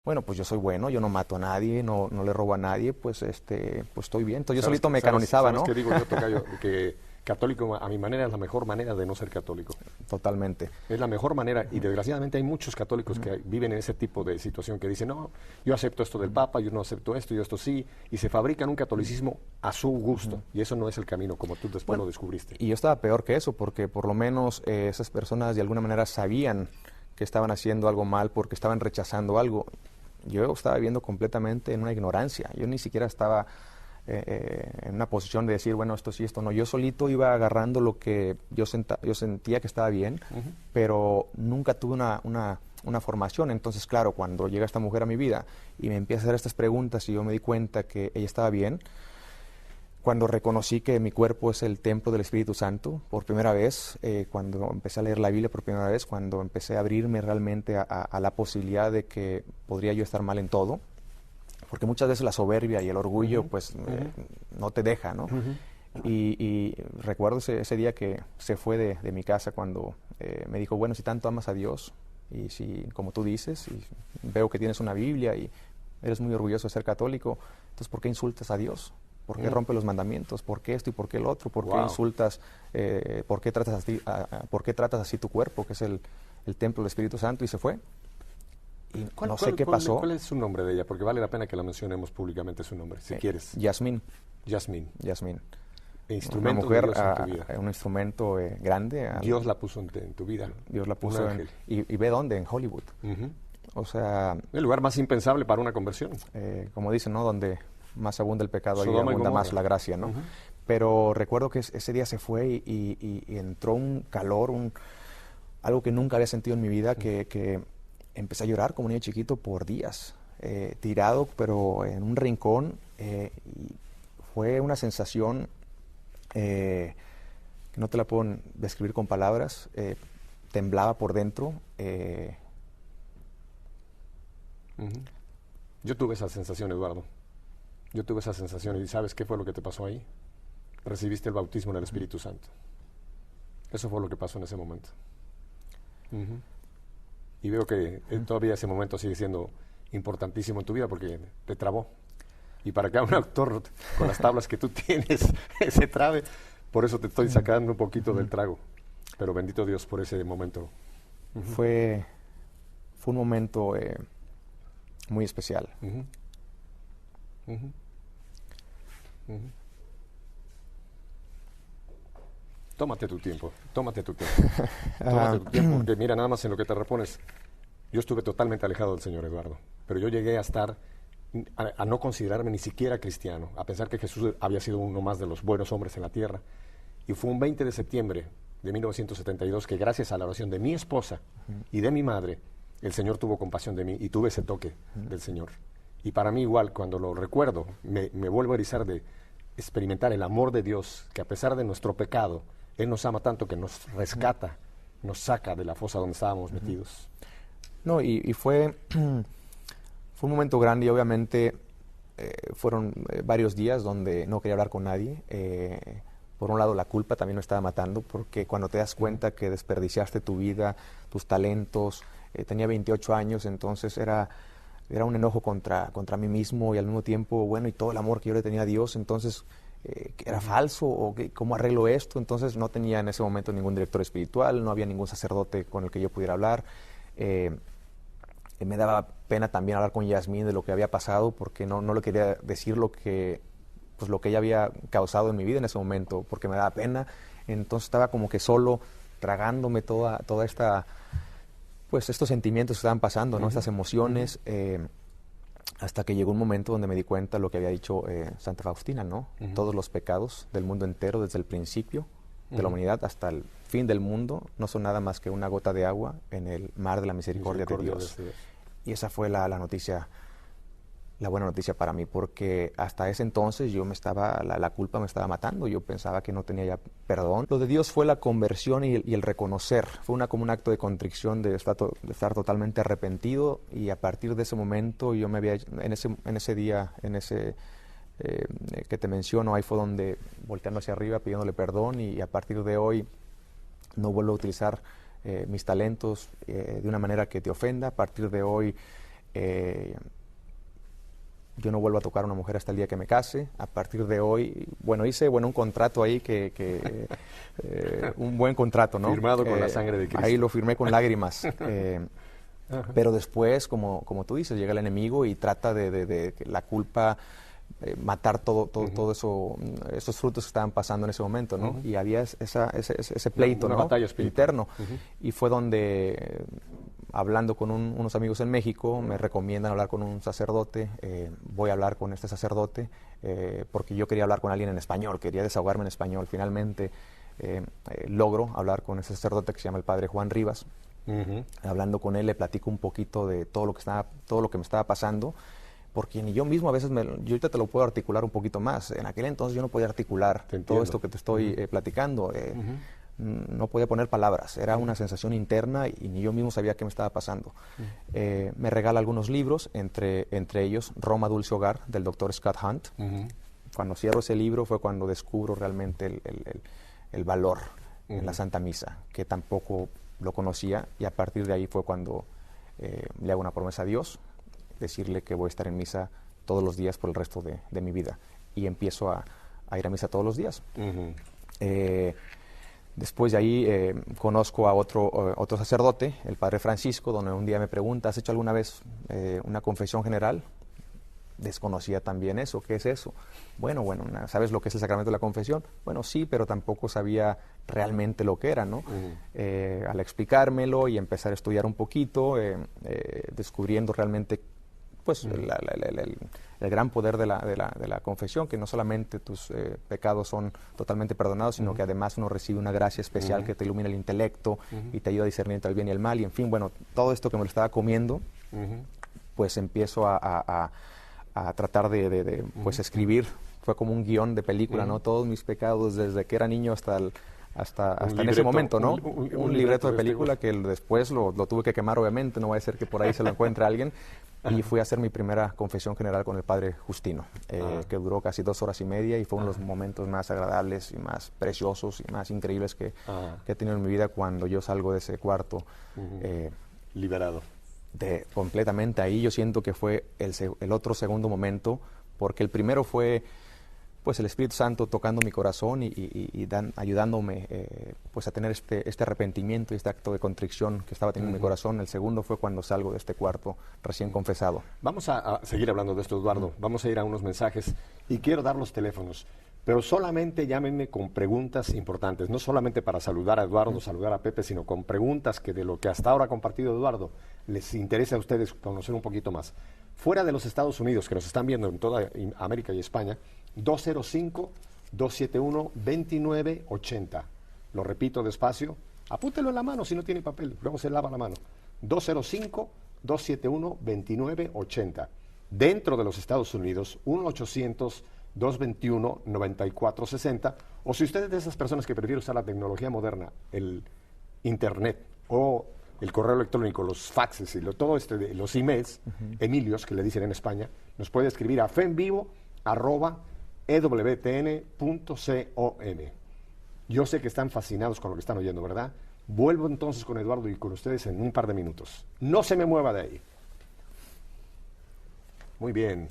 bueno, pues yo soy bueno, yo no mato a nadie, no le robo a nadie, pues pues estoy bien. Entonces yo ¿Sabes, solito me sabes, canonizaba, sabes ¿no? qué digo yo, tocayo? Que católico a mi manera es la mejor manera de no ser católico. Totalmente. Es la mejor manera, y desgraciadamente hay muchos católicos que viven en ese tipo de situación, que dicen, no, yo acepto esto del Papa, yo no acepto esto, yo esto sí, y se fabrican un catolicismo a su gusto, y eso no es el camino, como tú después lo descubriste. Y yo estaba peor que eso, porque por lo menos esas personas de alguna manera sabían que estaban haciendo algo mal porque estaban rechazando algo. Yo estaba viviendo completamente en una ignorancia. Yo ni siquiera estaba en una posición de decir, bueno, esto sí, esto no. Yo solito iba agarrando lo que yo sentía que estaba bien, pero nunca tuve una formación. Entonces, claro, cuando llega esta mujer a mi vida y me empieza a hacer estas preguntas y yo me di cuenta que ella estaba bien, cuando reconocí que mi cuerpo es el templo del Espíritu Santo, por primera vez, cuando empecé a leer la Biblia por primera vez, cuando empecé a abrirme realmente a la posibilidad de que podría yo estar mal en todo, porque muchas veces la soberbia y el orgullo no te deja, ¿no? Y recuerdo ese día que se fue de mi casa cuando me dijo, bueno, si tanto amas a Dios y si, como tú dices, y veo que tienes una Biblia y eres muy orgulloso de ser católico, entonces ¿por qué insultas a Dios? ¿Por qué rompes los mandamientos? ¿Por qué esto y por qué el otro? ¿Por qué insultas? ¿Por qué tratas así tu cuerpo, que es el templo del Espíritu Santo? Y se fue. Y no sé qué pasó. ¿Cuál es su nombre de ella? Porque vale la pena que la mencionemos públicamente su nombre, si quieres. Yasmín. Yasmín. Yasmín. Instrumento Una mujer, de Dios en tu vida. un instrumento grande. Dios la puso en tu vida. Dios la puso un ángel. Y ve dónde, en Hollywood. O sea... El lugar más impensable para una conversión. Como dicen, ¿no? Donde más abunda el pecado, ahí Sodoma y abunda Gomorra. más la gracia, ¿no? Pero recuerdo que ese día se fue y entró un calor, algo que nunca había sentido en mi vida, que empecé a llorar como un niño chiquito por días, tirado, pero en un rincón, y fue una sensación que no te la puedo describir con palabras, temblaba por dentro. Yo tuve esa sensación, Eduardo. Yo tuve esa sensación, y ¿sabes qué fue lo que te pasó ahí? Recibiste el bautismo en el Espíritu Santo. Eso fue lo que pasó en ese momento. Y veo que todavía ese momento sigue siendo importantísimo en tu vida porque te trabó. Y para que un actor con las tablas que tú tienes se trabe, por eso te estoy sacando un poquito del trago. Pero bendito Dios por ese momento. Fue un momento muy especial. Tómate tu tiempo, tómate tu tiempo. Tómate tu tiempo, porque mira, nada más en lo que te repones. Yo estuve totalmente alejado del Señor, Eduardo, pero yo llegué a estar, a no considerarme ni siquiera cristiano, a pensar que Jesús había sido uno más de los buenos hombres en la tierra. Y fue un 20 de septiembre de 1972 que gracias a la oración de mi esposa y de mi madre, el Señor tuvo compasión de mí y tuve ese toque del Señor. Y para mí igual, cuando lo recuerdo, me vuelvo a erizar de experimentar el amor de Dios, que a pesar de nuestro pecado, Él nos ama tanto que nos rescata, nos saca de la fosa donde estábamos metidos. No, y fue un momento grande y obviamente fueron varios días donde no quería hablar con nadie. Por un lado, la culpa también me estaba matando, porque cuando te das cuenta que desperdiciaste tu vida, tus talentos, tenía 28 años, entonces era un enojo contra mí mismo y al mismo tiempo, bueno, y todo el amor que yo le tenía a Dios, entonces, ¿era falso o cómo arreglo esto? Entonces no tenía en ese momento ningún director espiritual, no había ningún sacerdote con el que yo pudiera hablar. Me daba pena también hablar con Yasmín de lo que había pasado, porque no le quería decir lo que ella había causado en mi vida en ese momento, porque me daba pena. Entonces estaba como que solo tragándome toda esta, pues estos sentimientos que estaban pasando, ¿no? Estas emociones, hasta que llegó un momento donde me di cuenta lo que había dicho Santa Faustina, ¿no? Todos los pecados del mundo entero, desde el principio de la humanidad hasta el fin del mundo, no son nada más que una gota de agua en el mar de la misericordia de Dios. Y esa fue la noticia, la buena noticia para mí, porque hasta ese entonces la culpa me estaba matando, yo pensaba que no tenía ya perdón. Lo de Dios fue la conversión y el reconocer, fue como un acto de contrición, de estar totalmente arrepentido, y a partir de ese momento yo en ese día, que te menciono, ahí fue donde volteando hacia arriba, pidiéndole perdón, y a partir de hoy no vuelvo a utilizar mis talentos de una manera que te ofenda. A partir de hoy Yo no vuelvo a tocar a una mujer hasta el día que me case. A partir de hoy, bueno, hice un contrato ahí un buen contrato, ¿no? Firmado con la sangre de Cristo. Ahí lo firmé con lágrimas. Pero después, como tú dices, llega el enemigo y trata de la culpa, matar todo eso, esos frutos que estaban pasando en ese momento, ¿no? Y había ese pleito, una ¿no? batalla interno. Y fue donde, hablando con unos amigos en México, me recomiendan hablar con un sacerdote. Voy a hablar con este sacerdote porque yo quería hablar con alguien en español, quería desahogarme en español. Finalmente logro hablar con ese sacerdote que se llama el padre Juan Rivas. Hablando con él, le platico un poquito de todo lo que me estaba pasando, porque ni yo mismo a veces, yo ahorita te lo puedo articular un poquito más. En aquel entonces yo no podía articular todo esto que te estoy platicando. No podía poner palabras, era una sensación interna y ni yo mismo sabía qué me estaba pasando. Me regala algunos libros, entre ellos Roma Dulce Hogar, del doctor Scott Hunt. Cuando cierro ese libro fue cuando descubro realmente el valor en la Santa Misa, que tampoco lo conocía, y a partir de ahí fue cuando le hago una promesa a Dios, decirle que voy a estar en misa todos los días por el resto de mi vida, y empiezo a ir a misa todos los días. Después de ahí conozco a otro sacerdote, el padre Francisco, donde un día me pregunta, ¿has hecho alguna vez una confesión general? Desconocía también eso. ¿Qué es eso? Bueno, ¿sabes lo que es el sacramento de la confesión? Bueno, sí, pero tampoco sabía realmente lo que era, ¿no? Al explicármelo y empezar a estudiar un poquito, descubriendo realmente pues el gran poder de la confesión, que no solamente tus pecados son totalmente perdonados, sino que además uno recibe una gracia especial que te ilumina el intelecto y te ayuda a discernir entre el bien y el mal, y en fin, bueno, todo esto que me lo estaba comiendo, pues empiezo a tratar de pues escribir. Fue como un guión de película, ¿no? Todos mis pecados desde que era niño hasta en ese momento, ¿no? Un libreto de película que después lo tuve que quemar, obviamente, no va a ser que por ahí se lo encuentre alguien. Y fui a hacer mi primera confesión general con el padre Justino, que duró casi 2 horas y media, y fue uno de los momentos más agradables y más preciosos y más increíbles que he tenido en mi vida, cuando yo salgo de ese cuarto. Liberado. Completamente. Ahí yo siento que fue el otro segundo momento, porque el primero fue pues el Espíritu Santo tocando mi corazón y ayudándome pues a tener este arrepentimiento y este acto de contrición que estaba teniendo en mi corazón. El segundo fue cuando salgo de este cuarto recién confesado. Vamos a seguir hablando de esto, Eduardo. Vamos a ir a unos mensajes y quiero dar los teléfonos, pero solamente llámenme con preguntas importantes, no solamente para saludar a Eduardo, saludar a Pepe, sino con preguntas que de lo que hasta ahora ha compartido Eduardo les interesa a ustedes conocer un poquito más. Fuera de los Estados Unidos, que nos están viendo en toda América y España, 205-271-2980. Lo repito despacio, apúntelo en la mano si no tiene papel, luego se lava la mano. 205-271-2980. Dentro de los Estados Unidos, 1-800-221-9460. O si usted es de esas personas que prefiere usar la tecnología moderna, el internet o el correo electrónico, los faxes y todo los emails, Emilios, que le dicen en España, nos puede escribir a femvivo@ewtn.com. Yo sé que están fascinados con lo que están oyendo, ¿verdad? Vuelvo entonces con Eduardo y con ustedes en un par de minutos. No se me mueva de ahí. Muy bien.